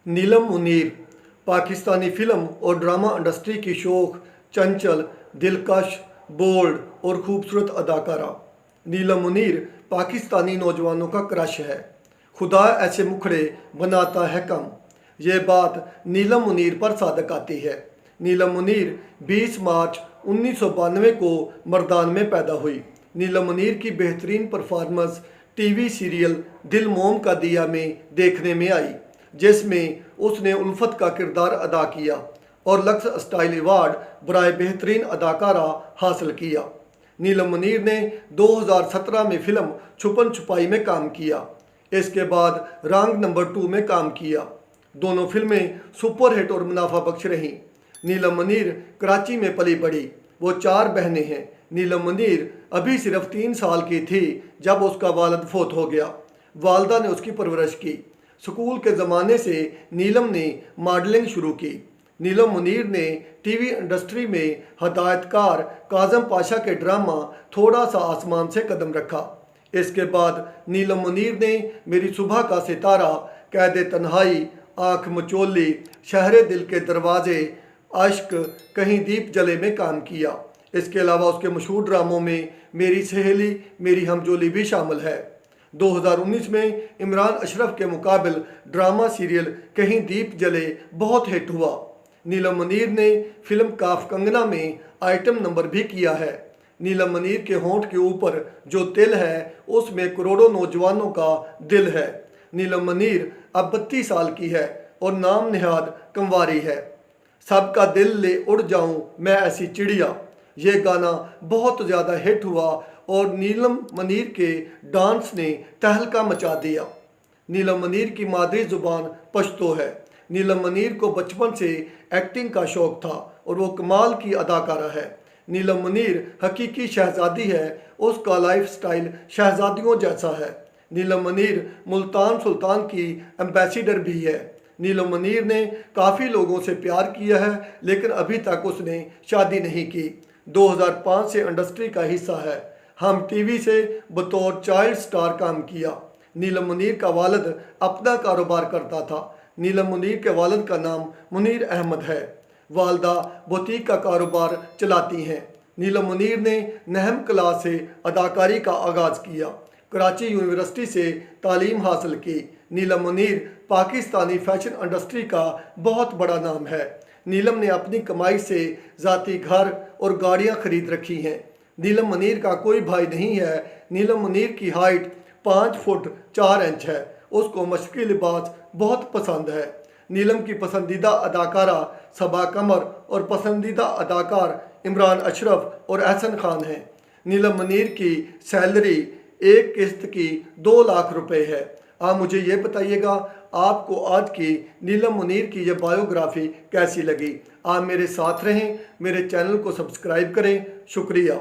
नीलम Munir Pakistani film और drama industry की शौक, चंचल, दिलकश, बोल्ड और खूबसूरत अदाकारा। नीलम मुनीर पाकिस्तानी नौजवानों का क्रश है। खुदा ऐसे मुखड़े बनाता है कम, ये बात नीलम मुनीर पर सादक आती है। नीलम मुनीर 20 मार्च 1992 को मर्दान में पैदा हुई। नीलम मुनीर की बेहतरीन परफॉर्मेंस टीवी सीरियल दिल मोम का दिया में देखने में आई, जिसमें उसने उल्फत का किरदार अदा किया और लक्स स्टाइल अवार्ड बराए बेहतरीन अदाकारा हासिल किया। नीलम मुनीर ने 2017 में फिल्म छुपन छुपाई में काम किया। इसके बाद रंग नंबर 2 में काम किया। दोनों फिल्में सुपरहिट और मुनाफा बख्श रहीं। नीलम मुनीर कराची में पली बड़ी। वो 4 बहनें हैं। नीलम मुनीर अभी सिर्फ 3 साल की थी जब उसका वालिद फौत हो गया। वालदा ने उसकी परवरिश की। स्कूल के ज़माने से नीलम ने मॉडलिंग शुरू की। नीलम मुनीर ने टीवी इंडस्ट्री में हदायतकार काजम पाशा के ड्रामा थोड़ा सा आसमान से कदम रखा। इसके बाद नीलम मुनीर ने मेरी सुबह का सितारा, कैद तन्हाई, आँख मचोली, शहरे दिल के दरवाजे, अश्क, कहीं दीप जले में काम किया। इसके अलावा उसके मशहूर ड्रामों में मेरी सहेली, मेरी हमजोली भी शामिल है। 2019 में इमरान अशरफ के मुकाबिल ड्रामा सीरियल कहीं दीप जले बहुत हिट हुआ। नीलम मुनीर ने फिल्म काफ कंगना में आइटम नंबर भी किया है। नीलम मुनीर के होंठ के ऊपर जो तिल है उसमें करोड़ों नौजवानों का दिल है। नीलम मुनीर अब 32 साल की है और नाम निहाद कंवारी है। सबका दिल ले उड़ जाऊं मैं ऐसी चिड़िया, ये गाना बहुत ज़्यादा हिट हुआ और नीलम मुनीर के डांस ने तहलका मचा दिया। नीलम मुनीर की मादरी ज़ुबान पश्तो है। नीलम मुनीर को बचपन से एक्टिंग का शौक़ था और वो कमाल की अदाकारा है। नीलम मुनीर हकीकी शहज़ादी है। उसका लाइफ स्टाइल शहज़ादियों जैसा है। नीलम मुनीर मुल्तान सुल्तान की एम्बेसडर भी है। नीलम मुनीर ने काफ़ी लोगों से प्यार किया है, लेकिन अभी तक उसने शादी नहीं की। 2005 से इंडस्ट्री का हिस्सा है। हम टीवी से बतौर चाइल्ड स्टार काम किया। नीलम मुनीर का वालिद अपना कारोबार करता था। नीलम मुनीर के वालिद का नाम मुनीर अहमद है। वालदा बुटीक का कारोबार चलाती हैं। नीलम मुनीर ने नहम क्लास से अदाकारी का आगाज़ किया। कराची यूनिवर्सिटी से तालीम हासिल की। नीलम मुनीर पाकिस्तानी फैशन इंडस्ट्री का बहुत बड़ा नाम है। नीलम ने अपनी कमाई से ज़ाती घर और गाड़ियां खरीद रखी हैं। नीलम मुनीर का कोई भाई नहीं है। नीलम मुनीर की हाइट 5 फुट 4 इंच है। उसको मशक़ी लिबास बहुत पसंद है। नीलम की पसंदीदा अदाकारा सबा कमर और पसंदीदा अदाकार इमरान अशरफ और एहसन खान हैं। नीलम मुनीर की सैलरी एक किस्त की 2 लाख रुपए है। आप मुझे ये बताइएगा आपको आज की नीलम मुनीर की यह बायोग्राफी कैसी लगी। आप मेरे साथ रहें, मेरे चैनल को सब्सक्राइब करें। शुक्रिया।